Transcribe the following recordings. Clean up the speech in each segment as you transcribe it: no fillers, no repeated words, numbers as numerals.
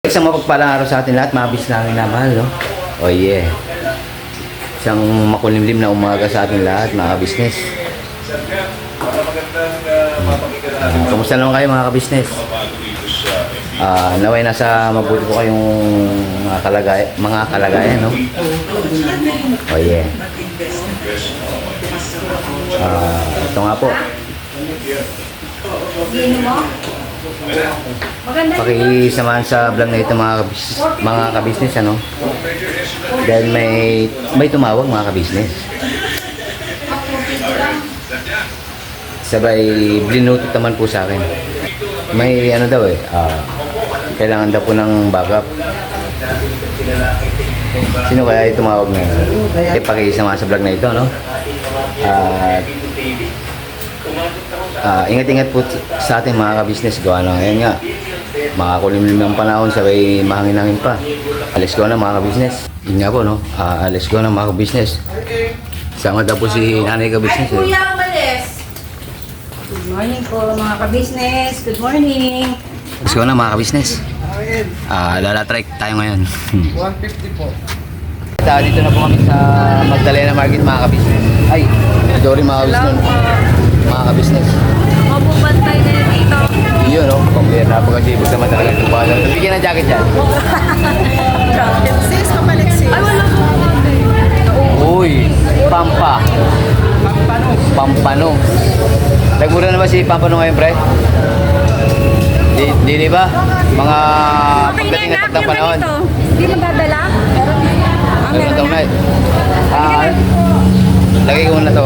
Isang mapagpalang araw sa atin lahat, mga bis namin na mahal, no? Oh yeah. Isang makulimlim na umaga sa atin lahat, mga business. Kamusta naman kayo, mga ka-business? Naway nasa mabuti po kayong mga kalagayan, no? Oh yeah. Ito nga po. Pakisamahan sa vlog na ito, mga ka-business, ano? Dahil may tumawag, mga ka-business. Sabay blinutot naman po sa akin. May ano daw kailangan daw po ng backup. Sino kaya yung tumawag na yun? Pakisamahan sa vlog na ito, no? Ingat-ingat po sa ating mga ka-business. Gawa na ngayon nga, makakulimlim ng panahon, sabay mahangin-hangin pa. Let's go na, mga ka-business. Yun nga po, no? Let's go na, mga ka-business. Sama daw po si nanay ka-business. Ay, kuya, umalis. Good morning po, mga ka-business. Good morning. Let's go na, mga ka-business. Lalatrike tayo ngayon. 150 po. Dito na po kami sa Magdalena Market, mga ka-business. Ay, sorry, mga ka-business. Mga ka-business. Mabubantay na yan dito. Yun, no? Pambira, napakasibog naman talaga ito ba? Bigyan ng jacket dyan. Sis, kapalik sis. Ay, wala po. Uy, Pampa. Pampano. Nagmura na ba si Pampano ngayon, pre? Di ba? Mga pagdating na taktang panahon. Hindi mo dadala? Ito na. Lagay ko muna to.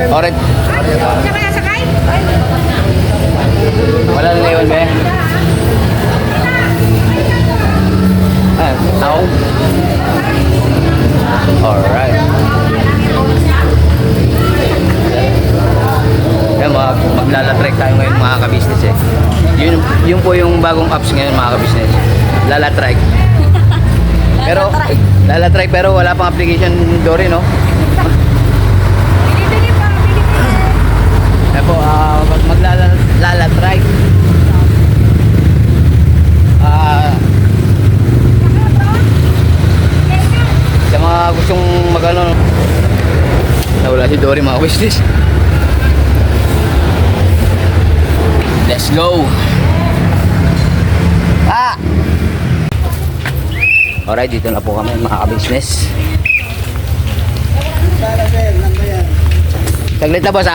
Alright. Sakay na sakay? Wala na yun, be. Ako. Alright. Yan, maglalatrek tayo ngayon, mga ka-business, eh. Yun po yung bagong apps ngayon, mga ka-business. Lalatrek. Pero, lalatrek pero wala pang application, Dory, no? Bili pa, bili pa. Yan po, maglalatrek. Sa mga gustong magano, nawala si Dory, mga business. Let's go. Alright, dito na po kami, mga ka-business. Saglit na, boss,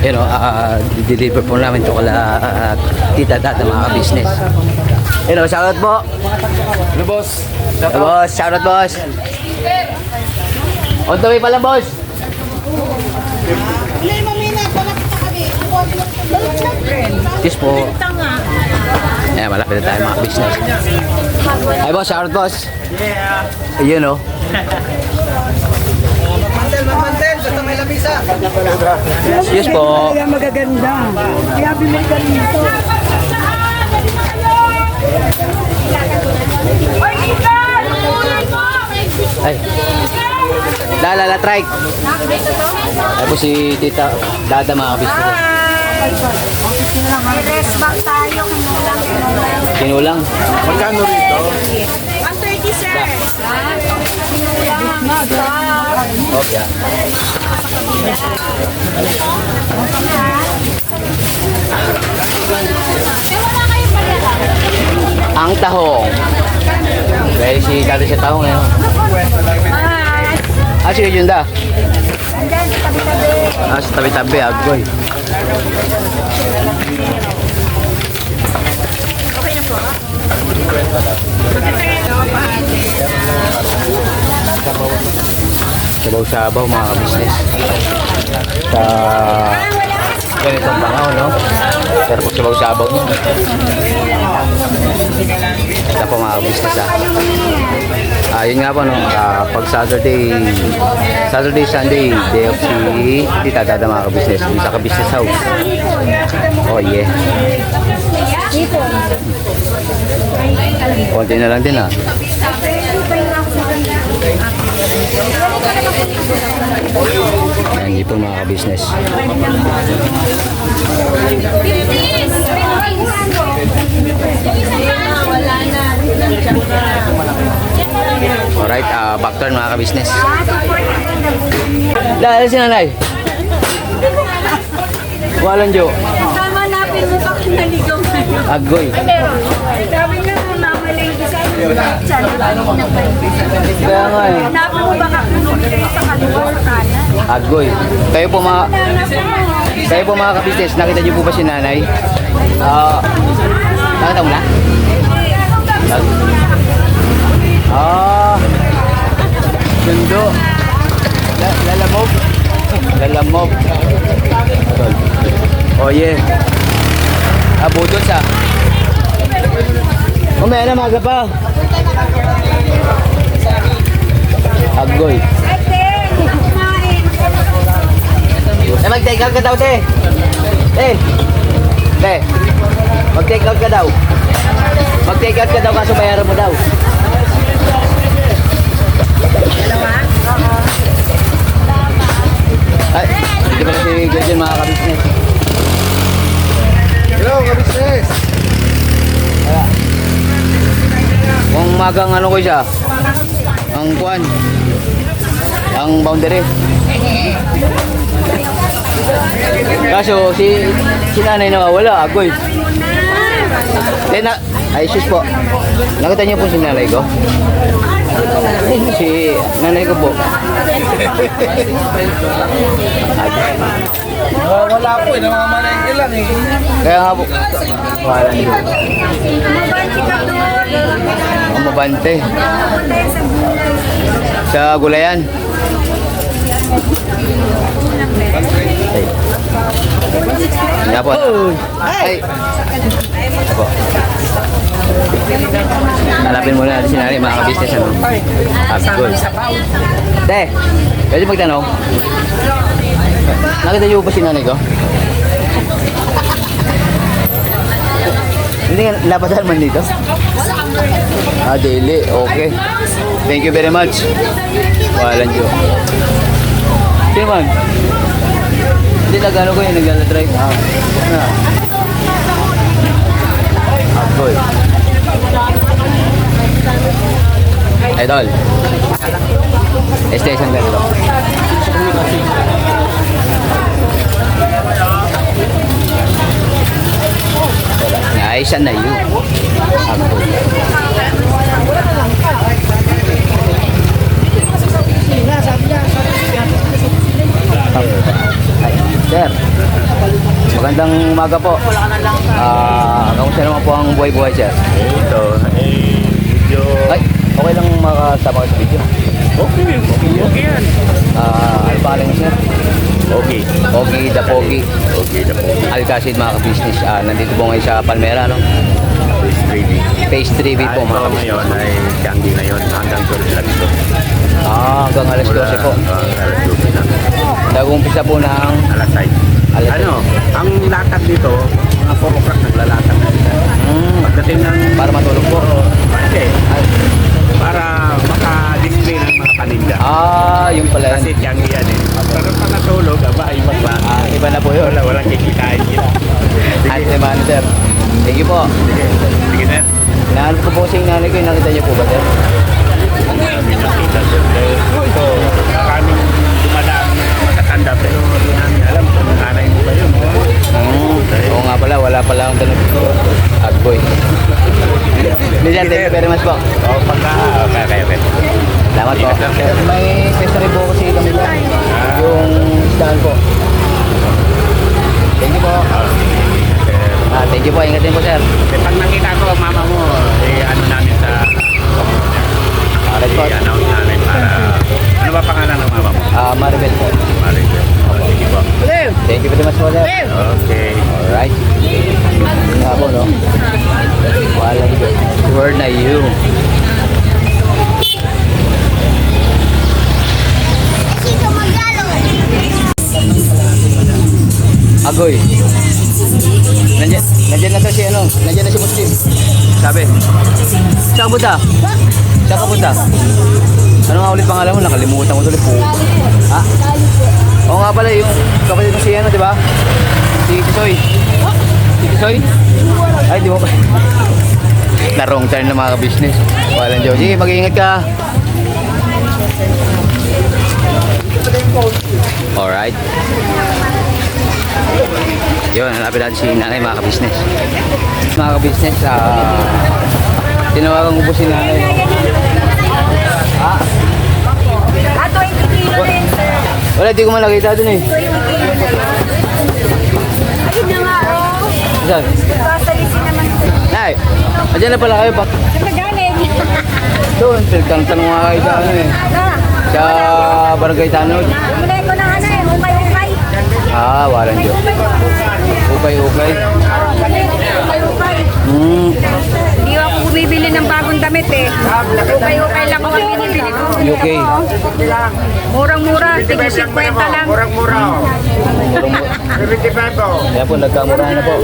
Pero, deliver po namin ito kala tita data, mga ka-business. Hello, shoutout po. Ano, boss? Hello, boss, shoutout, boss. On the way pala, boss. Yes po. Yeah, malapit na tayo, mga business. Hi, boss, shoutout, boss. Yeah. Ayun, oh. Magmantel, basta may lamisa. Yes po. Kaya magaganda. Kaya bumili ka dito. Ay. Lalatrike. Ay po si tita Dada, mga business. Rest back tayo. Kinulang. Magkano rito? 130, sir. Okay. Ang tahong. Dahil si dati sa tahong, eh. Sige, yun da. Andyan, tabi-tabi. Sa tabi-tabi, agoy. Okay na po. Sabaw-sabaw, mga ka-business. Sa ganitong bangaw, no? Pero po sabaw-sabaw nyo. Ito po, mga ka-business, yun nga po, no? Pag Saturday, Sunday, day off si tita Dada, mga ka-business. Yung sa ka-business house. Oh, yeah. Konti na lang din, Ayan, hindi po mga ka-business. Alright, back turn mga ka-business. Dahil si nanay. Walang jo. Tama napin mo pa kung naligaw kayo. Agoy. Sabi nga mo namalengke sa inyo. Kaya nga eh. Hanapin mo baka pinuli kayo sa kaliwa sa kanan. Agoy. Kayo po mga ka-business, nakita niyo po ba si nanay? Nakita mo na? Sundo. Lalamog. Lalamog. Oh yeah. Butot sa. Umaya na maga pa. Agoy. Mag-take out ka daw, te. Te. Mag-take out ka daw. Mag-take out ka daw kaso bayaran mo daw. Ay, hindi pala si Gretchen mga ka-business. Hello, ka-business. Kung magang ano ko siya, ang kuan, ang boundary. Kaso si nanay nawawala, agoy. Ay sus po. Nakita niyo po si nanay ko? Si nanay ko po. Wala po, namamalengke lang eh. Kaya nga po. Wala niyo. Mabante. Sa gulayan. Ay. Yan po. Ay. Apo. Hanapin muna natin si nanay, mga ka-business. Ano? Good. Te, pwede magtanong? Nakita niyo ba si nanay ko? Hindi nga napadaan man dito? Daily. Okay. Thank you very much. Walang Diyo. Sino man? Hindi, nag-ano ko yun, nag-drive. Good. Idol. Station ganito. Naayos na yun. Sir, magandang umaga po. Kamusta naman po ang buhay-buhay, sir? Ito, medyo Ay, okay lang makasama ko sa video. okay yan. Ano pangalan niyo, sir? Okay. Ogi the Pogi. Okay na po. Alcacid mga ka-business. Nandito po ngayon sa Palmera, no? Face trading. Phase 3B po mga Ito ka-business. ngayon ay Changi ngayon hanggang 12 lang ito. Hanggang alas 12 po. Alas 12 lang. Nag-umpisa po ng Alas 6. Alas Ano, ang lakad dito, mga 4 o'clock naglalakad na sila. Pagdating ng... para matulog po. Hindi. Para maka-display ng mga paninda. Yung pala Kasi yan. Changi yan eh. Pero pag natulog, aba, ibang klase. Iba na po yun. Walang kikitain kita. Ate man, sir. Thank you po. Sige na. Nahanap ko po sa nanay ko. Nakita niyo po ba, sir? Kami nakita sir. Ito, maraming dumadaan na matatanda pero hindi namin alam kung nanay mo ba yun. Oo nga pala. Wala pala akong tanong. Agboy. Hindi, sir. Thank you very much po. O, pagka, okay. Salamat po. May pestry po kasi kami lang. Yung stand po. Thank you po. Thank you po. Ingat din po, sir. Kasi pag nakita ko mama mo, ano namin sa Alright po. i-announce namin para, ano ba pangalan ng mama mo? Maribel po. Maribel. Sige po. Thank you very much po, sir. Okay. Alright. Nga po, no? Wala dito. Word na you. Agoy. Nandiyan na to si ano, nandiyan na si Muslim. Sabi. Saan ka punta? Saan ka punta? Ano nga ulit pangalan mo? Nakalimutan ko tuloy po. Ha? Oo nga pala, yung kapatid mo si ano, di ba? Si Tisoy. Si Tisoy? Ay, di mo pa. Na wrong turn na mga business. Walang Diyos. Sige, mag-iingat ka. Alright. Yun, hanapin natin si nanay mga ka-business. Mga ka-business, tinawagan ko po si nanay. Ha? 20 kilo rin, sir. Wala, di ko man nakita dun eh. 20 kilo na lang. Ayun na nga, oh. Saan? Sasalisin naman, sir. Nay, andyan na pala kayo pa. Saan galing? Doon, tanong nga kayo sa ano eh. Sa Barangay Tanod. Bumulay ko na ano eh, umay-umay. Ah, walang Diyos. Ukay-ukay. Umay-umay. Hindi ako bumibili ng bagong damit eh. Ukay-ukay lang ako binibili ko. UK. Murang-mura, tigil 50 lang. Murang-mura. 75 po. Kaya po, nagkamura na po.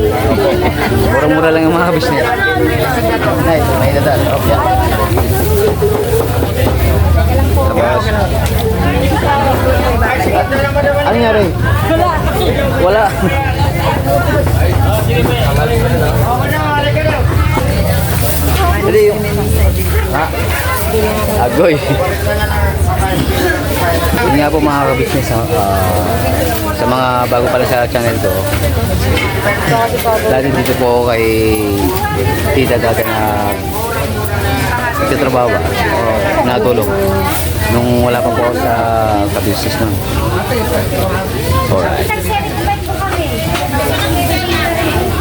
Murang-mura lang yung mga business. Nice, may nadal. Okay. Tapos, ano nangyari? Wala. Dali yung... Ha? Agoy. Yun nga po mga ka-business, sa mga bago pala sa channel ko. Dati dito po ako kay Tita dati na nagtatrabaho ba? O natulong. Nung wala pa po ako sa ka-business nun. Alright.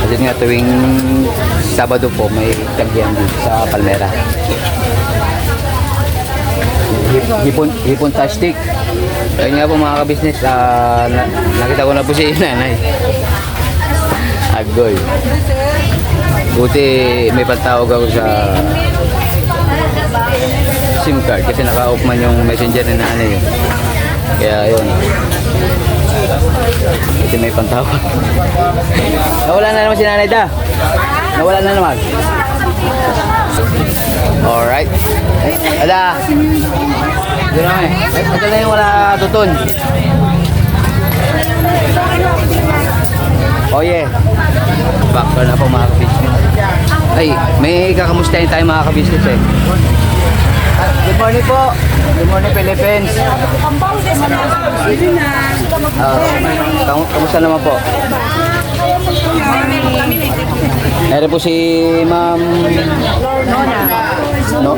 Kasi nga tuwing Sabado po may tagyan dito sa Palmera. Hipon tastic. Ayun nga po mga ka-business, nakita ko na po si nanay. Agoy. Buti may pantawag ako sa SIM card kasi naka-off man yung messenger ni nanay. Kaya yun. Buti may pantawag. Nawala na naman si nanay da. Nawala na naman. Alright. Ada. Doon na eh. Ito na yung wala tutun. Oh yeah. Back na po mga ka-business. Ay, may kakamustahin tayo mga ka-business eh. Good morning po. Good morning Philippines. Kamusta naman po? Meron po si Ma'am No?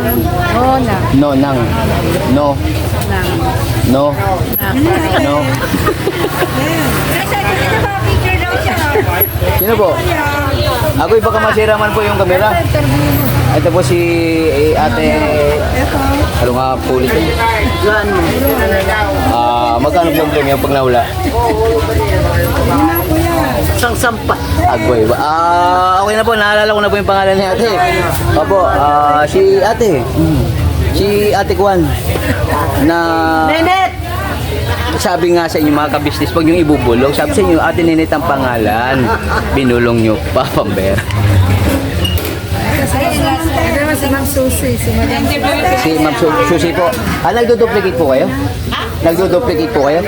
No, nang. No. No. No. Sino po? Ako baka masiraman po yung kamera. Ito po si ate. Ano nga po ulit? Magkano po ang premium pag nawala? Isang sampa. Agoy ba? Okay na po, naalala ko na po yung pangalan ni ate. Opo, si ate. Si ate Kwan. Na... Nenet! Sabi nga sa inyo mga ka-business, pag yung ibubulong, sabi sa inyo, ate Nenet ang pangalan. Binulong nyo pa, pambera. Si Ma'am Susi. Si Ma'am Susi po. Nagdo-duplicate po kayo? Nagdo-duplicate po kayo?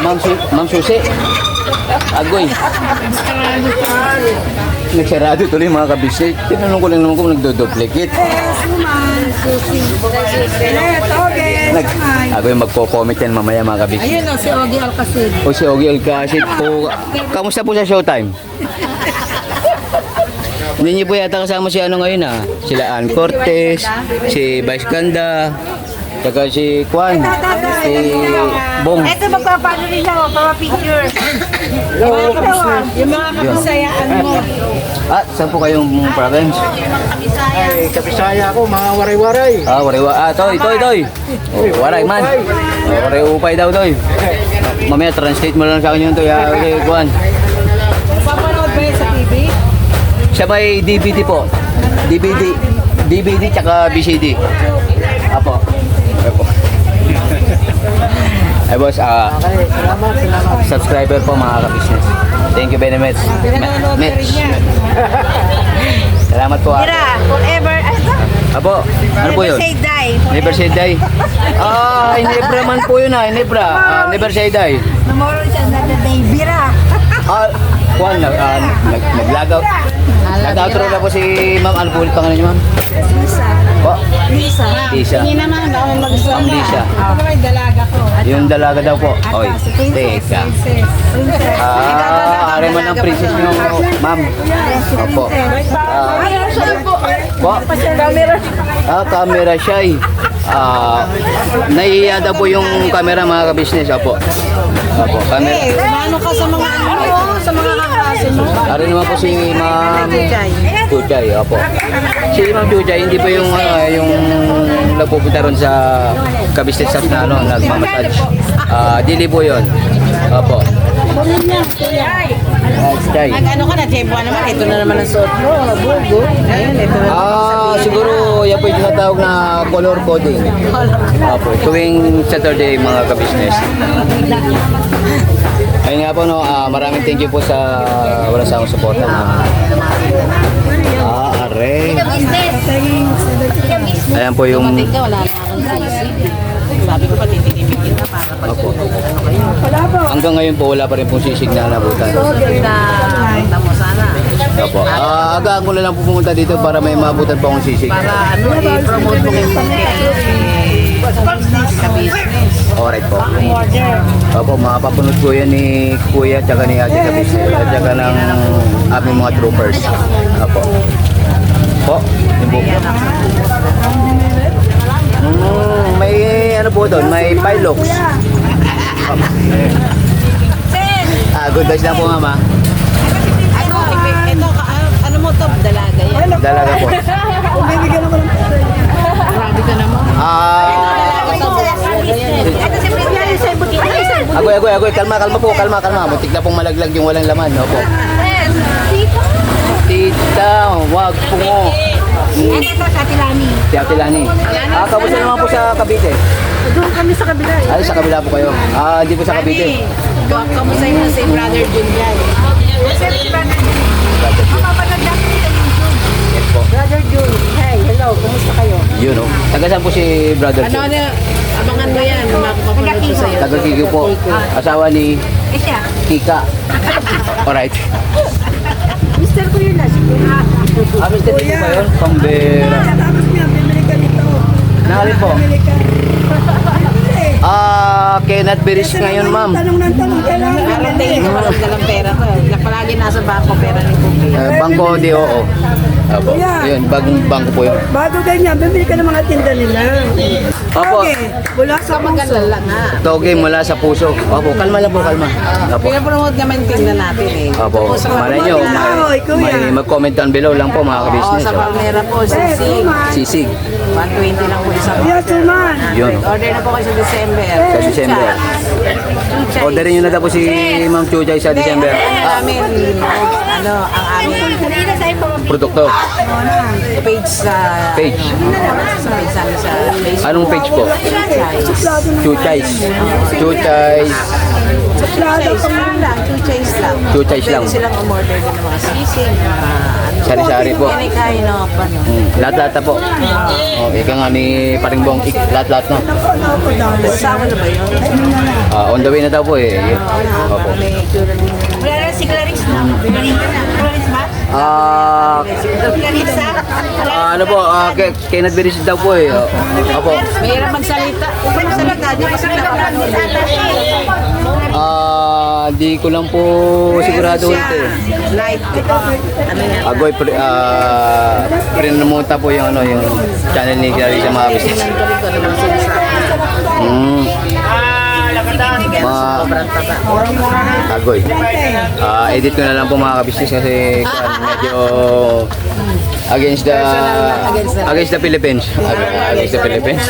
Ma'am Susi? Agoy. Nagsarado tuloy mga ka-business. Tinanong ko lang naman kung nagdo-duplicate. Agoy, magko-comment yan mamaya mga ka-business. Ayun o, si Ogie Alcacid. O si Ogie Alcacid po. Kamusta po sa Showtime? Hindi niyo po yata kasama si ano ngayon Sila Ann Cortez, si Vice Ganda, saka si Kwan, si Bong. Ito magpapano rin ako, papa-picture. Yung mga kabisayaan mo. Saan po kayong province? Ay, Kabisaya ko, mga waray-waray. Toy. Waray man. Waray upay daw, Toy. Mamaya, translate mo lang sa akin yun, Toy. Okay, Kwan. Papanood ba yun sa TV? Siya may DVD po. DVD tsaka VCD. Apo. Ay boss, subscriber po mga ka-business. Thank you very much. Pinanonood ka rin niya. Salamat po. Mira, forever. Apo, ano po yun? Say die. Never say die. Inebra man po yun inebra. Never say die. Tomorrow siya na day bira. Juan, naglagaw. Nag-outro na po si Ma'am. Ano po ulit pangalan niyo, Ma'am? Po? Lisa. Lisa. Hindi naman ako mag-isa. Ma'am Lisa. Ako naman yung dalaga ko. Yung dalaga daw po. Oy, teka. Ari man ang princess niyo, Ma'am. Opo. Po? Camera shy. Nahihiya daw po yung camera, mga ka-business. Opo. Opo, camera. Ano ka sa mga sa mga kaklase mo? Ari naman po si Ma'am Chuchay. Opo. Si Ma'am Chuchay, hindi po yung yung nagpupunta ron sa ka-business house na nagmamassage. Dili po yun. Opo. Chay. Ano ka na, tempo naman. Ito na naman ang suot mo. Bugo. Ayun, ito na. Siguro yan po yung tinatawag na color coding. Opo, tuwing Saturday, mga ka-business. Ayun nga po, no, maraming thank you po sa wala sa akong suporta na. Are. Ayan po yung... Wala na akong sisi. Sabi ko pa, titigipin kita para pag Opo. Hanggang ngayon po, wala pa rin pong sisig na nabutan. punta mo sana. Opo. Aga ko na lang po pumunta dito para may mabutan po akong sisig. Para ano, i-promote mo yung ka-business. Alright po. Opo, mapapanood ko yan ni Kuya tsaka ni Ate Kabisnes at tsaka ng aming mga troopers. Opo. Po, yung buko. May ano po doon, may pilox. Good vibes lang po, Mama. Ano mo to? Dalaga yan. Dalaga po. Grabe ka naman. Agoy. Kalma po. Muntik na pong malaglag yung walang laman. Opo. Tita, wag po mo. Ito sa Tilani. Si Ate Lani. Kamusta naman po sa Cavite? Doon kami sa kabila. Ay, sa kabila po kayo. Hindi po sa Cavite. Kamusta yung si Brother Jun dyan? Yes po. Brother Jun, hey, hello, kumusta kayo? Yun, no? Taga saan po si Brother Joe? Abangan mo yan, makapapanood ko sa'yo. Taga Kiko po. Asawa ni Eh siya. Kika. Alright. Mister ko yun na. Mr. Kiko ba yun? Pambera. Nahalin po. Kenneth Beris ngayon, ma'am. Parating ko walang dalang pera ko. Palagi nasa bangko pera ni Pupi. Bangko di oo. Opo. Yun, bagong bangko po yun. Bago ganyan, bibili ka ng mga tinda nila. Opo. Wala sa puso. Magalala nga. Toge mula sa puso. Opo, kalma lang po, kalma. Opo. Pinapromote naman yung tinda natin eh. Opo. Malay nyo, may mag-comment down below lang po, mga Oo, ka-business. sa Palmera po, sisig. Sisig. 120 lang po isang Yes, Tuman. Yun. Order na po kayo sa December. Sa December. Orderin nyo na daw po si Ma'am Chuchay sa December. Amin, ano, ang aming Produkto. page sa... Page. Sa page namin sa Facebook. Anong page po? Chuchays. Chuchays. Chuchays lang. Chuchays lang. Pwede silang umorder din ng mga sisig, mga ano. Sari-sari po. Yan ay kain na ano. Lahat-lahat na po. Okay, ka nga ni Paring Bong. Lahat-lahat na. Kasama na ba yun? On the way na daw po eh. Opo. May itsura din. Wala na si Clarice na. Clarice ba? Clarice Ano po, Kenneth Beris daw po eh. Opo. Mahirap magsalita. Kung magsalita niya kasi nakapanood. Di ko lang po sigurado ito eh. Light. Ano yan? Agoy, prinamunta po yung ano, yung channel ni Clarice sa mga business. Tingnan ko rin kung ano bang sinasabi. Sobrang taba. Agoy. Edit ko na lang po mga ka-business kasi medyo against the Philippines. Against the Philippines.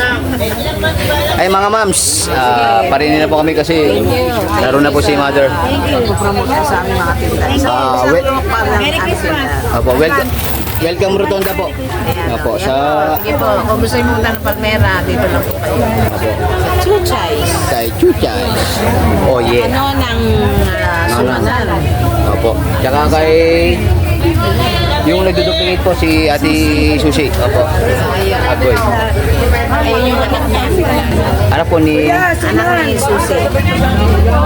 Ay mga ma'ams, parinin na po kami kasi laro na po si Mother. Promote ko sa aming mga tinda. Merry Christmas. Opo, welcome Rotonda po. Opo, sa Sige po, kung gusto yung punta ng Palmera, dito lang po kayo. Chuchays. kay Chuchay. Oh yeah. Ano ng sumanan? Opo. Tsaka kay Yung nagduduplicate po si Ate Susi. Opo. Agoy. Ayun yung anak niya. Ano po ni... Anak ni Susi.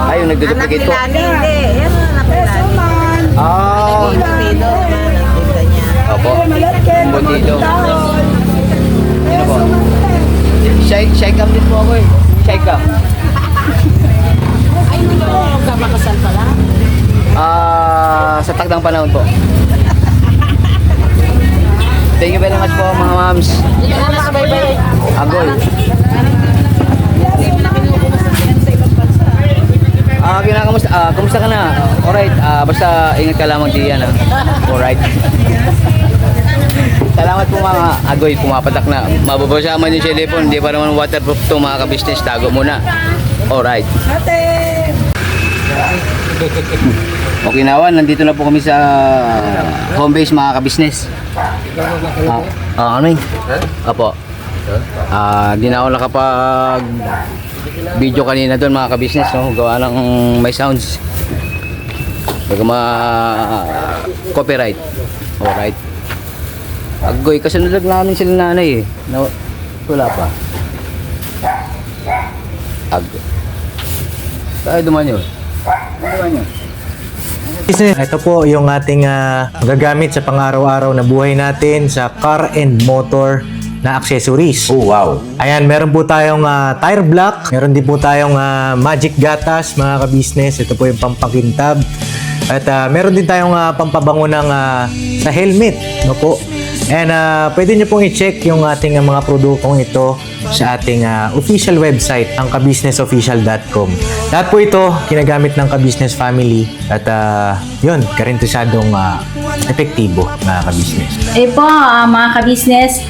Ay, yung Anak nagduduplicate ni po. Lani, hindi. Yan ang anak ni Lani. Ah, Pinipino na nagtinda niya. opo. Buntido. Ano po? Shy cam din po ako eh. Shy cam. Ay, hindi ko kamakasal pala. Sa tagdang panahon po. Thank you very much po mga mams. Hindi ko nasubaybay. Agoy. Kinakamusta? Kamusta ka na? Alright, basta ingat ka lamang diyan Alright. Salamat po mga Agoy, pumapatak na. Mababasa man yung cellphone, hindi pa naman waterproof to mga ka-business. Tago muna. Alright. Okinawan, nandito na po kami sa home base mga ka-business. Ano yun? Apo. Di na ako nakapag video kanina doon mga ka-business, no? Gawa ng may sounds. Baga copyright. Alright. Agoy, kasunod namin sila nanay eh. Wala pa. Agoy. Tayo duman yun. Ito po yung ating gagamit sa pang-araw-araw na buhay natin sa car and motor na accessories. Oh, wow. Ayan, meron po tayong tire block. Meron din po tayong magic gatas, mga ka-business. Ito po yung pampakintab. At meron din tayong pampabango ng sa helmet. No po? And pwede nyo pong i-check yung ating mga produktong ito sa ating official website, ang kabusinessofficial.com. Lahat po ito ginagamit ng Ka-Business Family at yun, karintisadong epektibo mga ka-business. Po, mga ka-business,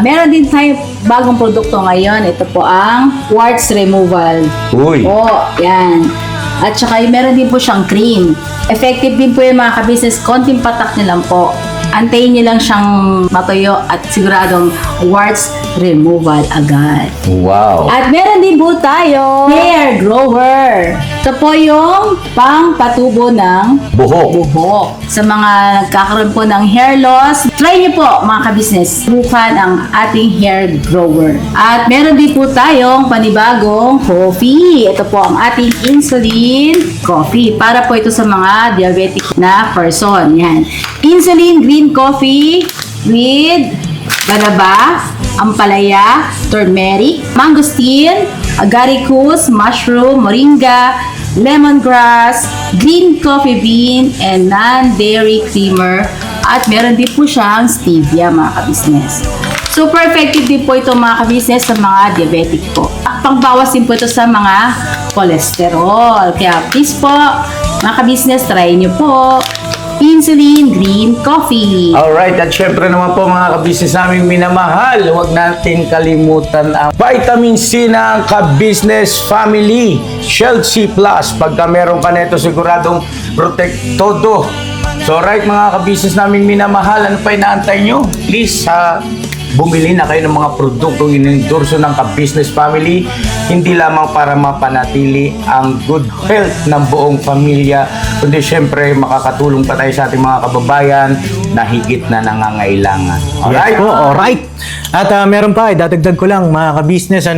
meron din tayo bagong produkto ngayon. Ito po ang warts removal. Uy. Po, yan. At saka meron din po siyang cream. Effective din po yung mga ka-business. Konting patak nyo lang po. Antayin nyo lang siyang matuyo at siguradong warts removal agad. Wow. At meron din po tayo hair grower. Ito po yung pangpatubo ng buhok. Sa mga nagkakaroon po ng hair loss, try nyo po mga ka-business. Bukan ang ating hair grower. At meron din po tayong panibagong coffee. Ito po ang ating insulin coffee. Para po ito sa mga diabetic na person. Yan. Insulin green coffee with banaba, ampalaya, turmeric, mangosteen, agaricus, mushroom, moringa, lemongrass, green coffee bean, and non-dairy creamer. At meron din po siyang stevia mga ka-business. Super effective din po ito mga ka-business sa mga diabetic po. Pangbawas din po ito sa mga cholesterol. Kaya please po, mga ka-business, try nyo po. Insulin Green Coffee. Alright, at syempre naman po mga ka-business naming minamahal, huwag natin kalimutan ang Vitamin C ng Ka-Business Family Shield C+. Pagka meron ka nito, siguradong protect todo. So right mga ka-business naming minamahal, ano pa inaantay nyo? Please, bumili na kayo ng mga produktong inendorso ng Ka-Business Family, hindi lamang para mapanatili ang good health ng buong pamilya, kundi syempre makakatulong pa tayo sa ating mga kababayan na higit na nangangailangan. Alright? Yes po, alright. At meron pa, dadagdag ko lang mga ka-business,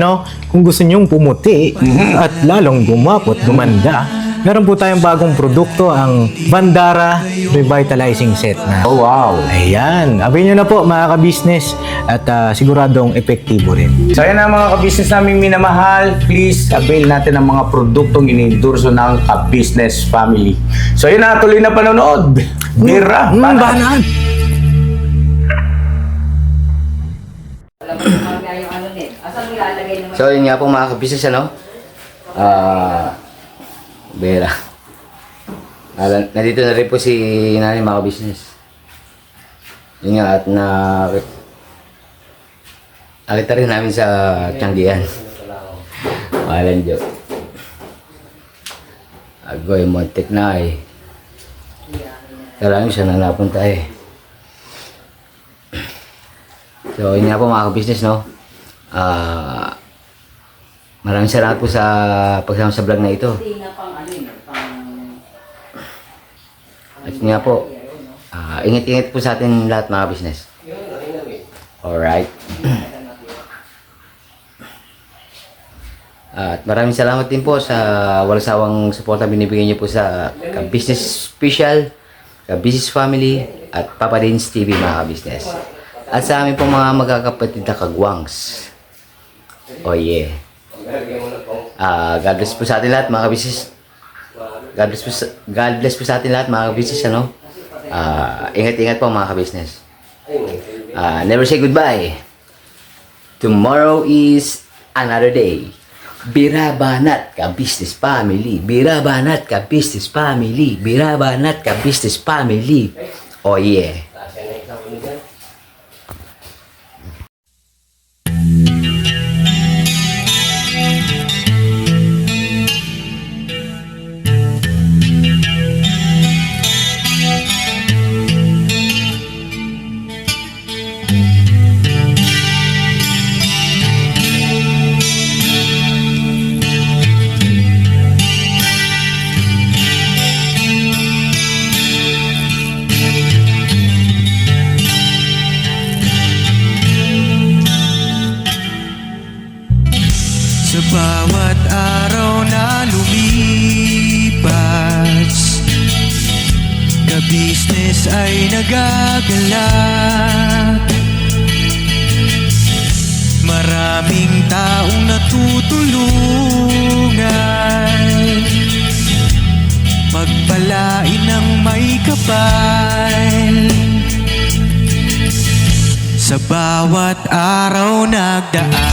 kung gusto nyong pumuti at lalong gumapot, gumanda, meron po tayong bagong produkto, ang Bandara Revitalizing Set na. Oh wow! Ayan, abin nyo na po mga ka-business at siguradong epektibo rin. So yan ang mga ka-business namin minamahal, please avail natin ang mga produktong inendorso ng Ka-Business Family. So yun na, tuloy na panonood. Bira! Banat! So yun nga po mga ka-business, Bera. Nandito na rin po si nanay mga business. Yun nga at nakita rin namin sa Tianggian. Mahalan Diyo. Agoy, montek na eh. Kailangan siya na napunta eh. So yun nga po mga business, maraming salamat po sa pagsama sa vlog na ito. At nga po, Ingat-ingat po sa atin lahat mga business. Alright. At maraming salamat din po sa walang sawang suporta binibigay niyo po sa Business Special, Business Family, at Papa Dins TV mga business. At sa amin po mga magkakapatid na kagwangs. Oh yeah. God bless po sa atin lahat mga business. God bless po sa atin lahat mga business, ano? Ingat-ingat po mga business. Never say goodbye. Tomorrow is another day. Birabanat ka business family. Birabanat ka business family. Birabanat ka business family. Oh yeah. Sa bawat araw na lumipas, ka-business ay nagagalak. Maraming taong natutulungan, pagpalain ng may kapal. Sa bawat araw nagdaan,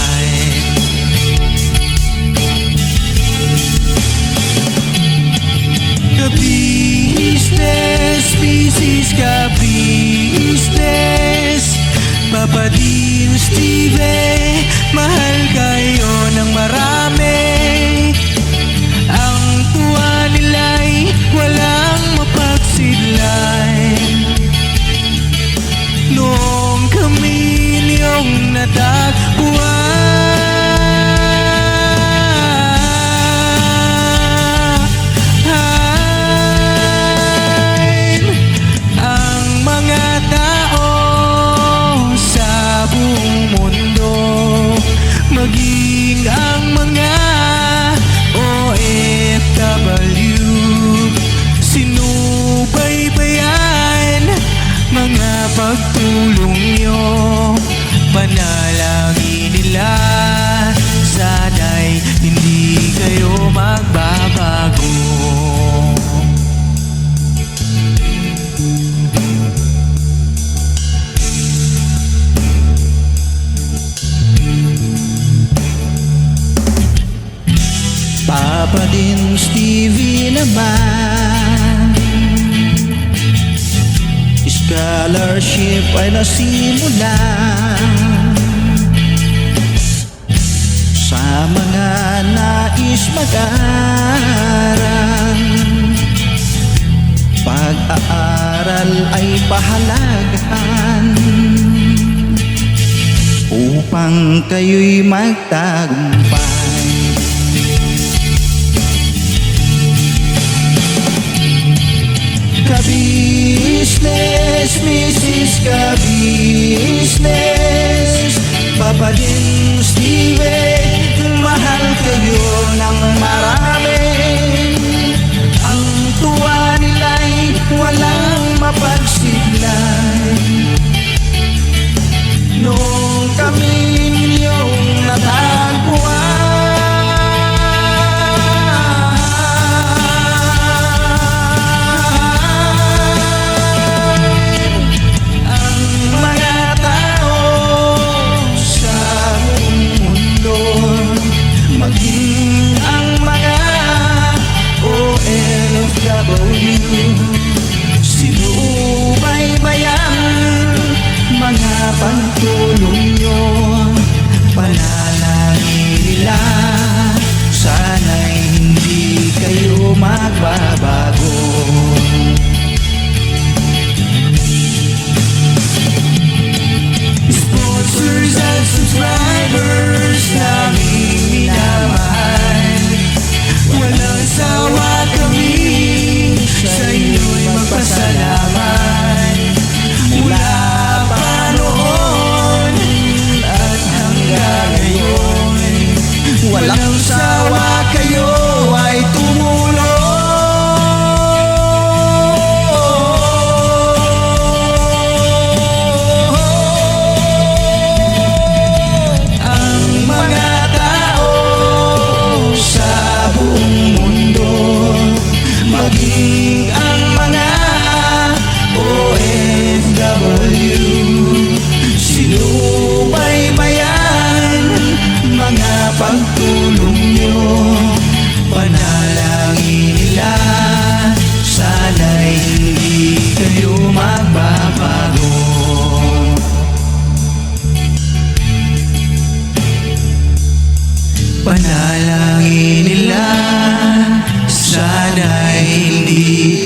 ka-business, business ka-business, Papa Dins TV, mahal kayo ng marami. Ang tuwa nila'y walang mapagsidlan. Noong kami niyong natagpuan, maging ang mga OFW, sinubaybayan mga pagtulong nyo, panalangin nila, sana'y hindi kayo magbabago. Papa Dins TV naman, scholarship ay nasimula sa mga nais mag-aral. Pag-aaral ay pahalagahan upang kayo'y magtagumpay. Ka-business, Mrs. Ka-business, Papa Dins TV, mahal kayo ng marami. Ang tuwa nila'y walang mapagsiglan. Noong kami ninyong natagpuan, maging ang mga OFW, sinubaybayan mga pagtulong nyo, panalangin nila, sana'y hindi kayo magbabago. Sponsors and subscribers namin minamahal, walang sawa kami sa inyo'y magpasalamat. hindi